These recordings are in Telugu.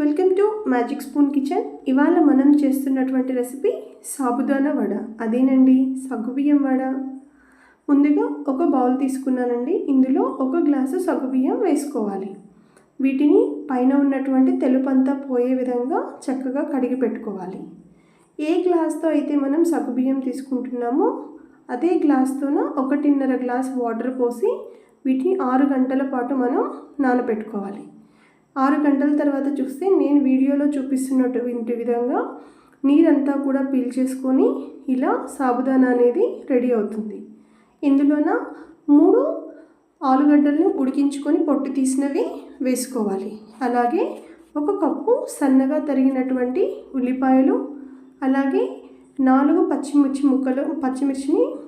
Welcome to magic spoon kitchen. ఇవాళ మనం చేస్తున్నటువంటి రెసిపీ సాబుదానా వడ. అదేనండి, సగ్గుబియ్యం వడ. ముందుగా ఒక బౌల్ తీసుకున్నానండి. ఇందులో 1 గ్లాసు సగ్గుబియ్యం వేసుకోవాలి. వీటిని పైన ఉన్నటువంటి తెలుపంతా పోయే విధంగా చక్కగా కడిగి పెట్టుకోవాలి. ఏ గ్లాస్తో అయితే మనం సగ్గుబియ్యం తీసుకుంటున్నామో అదే గ్లాస్తోన 1.5 గ్లాస్ వాటర్ పోసి వీటిని 6 గంటల పాటు మనం నానబెట్టుకోవాలి. 6 గంటల తర్వాత చూస్తే నేను వీడియోలో చూపిస్తున్నటువంటి విధంగా నీరంతా కూడా పీల్చేసుకొని ఇలా సాబుదానా అనేది రెడీ అవుతుంది. ఇందులోన 3 ఆలుగడ్డలను ఉడికించుకొని పొట్టు తీసినవి వేసుకోవాలి. అలాగే 1 కప్పు సన్నగా తరిగినటువంటి ఉల్లిపాయలు, అలాగే 4 పచ్చిమిర్చిని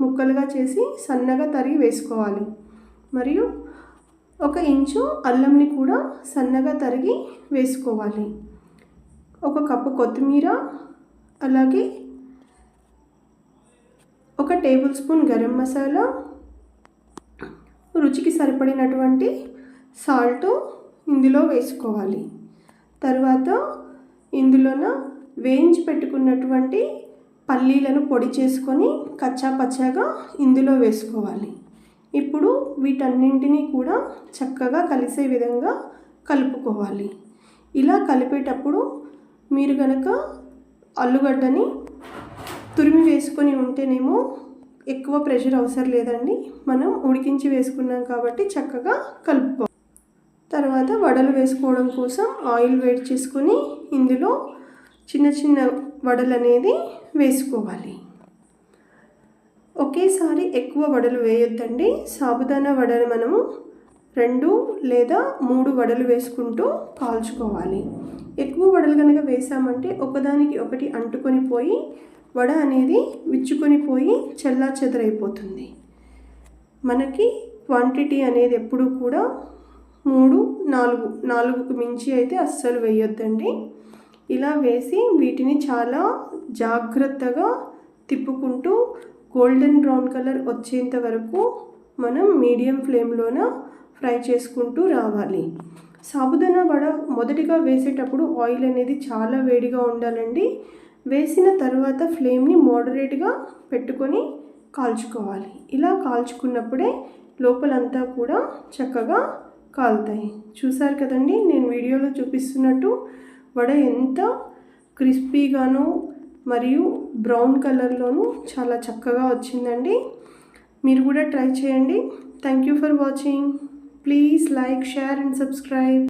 ముక్కలుగా చేసి సన్నగా తరిగి వేసుకోవాలి. మరియు 1 ఇంచు అల్లంని కూడా సన్నగా తరిగి వేసుకోవాలి. 1 కప్పు కొత్తిమీర, అలాగే 1 టేబుల్ స్పూన్ గరం మసాలా, రుచికి సరిపడినటువంటి సాల్ట్ ఇందులో వేసుకోవాలి. తర్వాత ఇందులోన వేయించి పెట్టుకున్నటువంటి పల్లీలను పొడి చేసుకొని కచ్చా పచ్చాగా ఇందులో వేసుకోవాలి. ఇప్పుడు వీటన్నింటినీ కూడా చక్కగా కలిసే విధంగా కలుపుకోవాలి. ఇలా కలిపేటప్పుడు మీరు కనుక ఆలుగడ్డని తురిమి వేసుకొని ఉంటేనేమో ఎక్కువ ప్రెషర్ అవసరం లేదండి. మనం ఉడికించి వేసుకున్నాం కాబట్టి చక్కగా కలుపుకోవాలి. తర్వాత వడలు వేసుకోవడం కోసం ఆయిల్ వేడి చేసుకొని ఇందులో చిన్న చిన్న వడలు అనేది వేసుకోవాలి. ఒకేసారి ఎక్కువ వడలు వేయొద్దండి. సాబుదానా వడలు మనము 2 లేదా 3 వడలు వేసుకుంటూ కాల్చుకోవాలి. ఎక్కువ వడలు కనుక వేసామంటే ఒకదానికి ఒకటి అంటుకొని పోయి వడ అనేది విచ్చుకొని పోయి చెల్లాచెదరైపోతుంది. మనకి క్వాంటిటీ అనేది ఎప్పుడు కూడా 3-4కు మించి అయితే అస్సలు వేయొద్దండి. ఇలా వేసి వీటిని చాలా జాగ్రత్తగా తిప్పుకుంటూ గోల్డెన్ బ్రౌన్ కలర్ వచ్చేంత వరకు మనం మీడియం ఫ్లేమ్లోన ఫ్రై చేసుకుంటూ రావాలి. సాబుదానా వడ మొదటిగా వేసేటప్పుడు ఆయిల్ అనేది చాలా వేడిగా ఉండాలండి. వేసిన తర్వాత ఫ్లేమ్ని మోడరేట్గా పెట్టుకొని కాల్చుకోవాలి. ఇలా కాల్చుకున్నప్పుడే లోపలంతా కూడా చక్కగా కాలుతాయి. చూసారు కదండి, నేను వీడియోలో చూపిస్తున్నట్టు వడ ఎంత క్రిస్పీగాను మరియు బ్రౌన్ కలర్లోనూ చాలా చక్కగా వచ్చిందండి. మీరు కూడా ట్రై చేయండి. Thank you for watching. Please like, share and subscribe.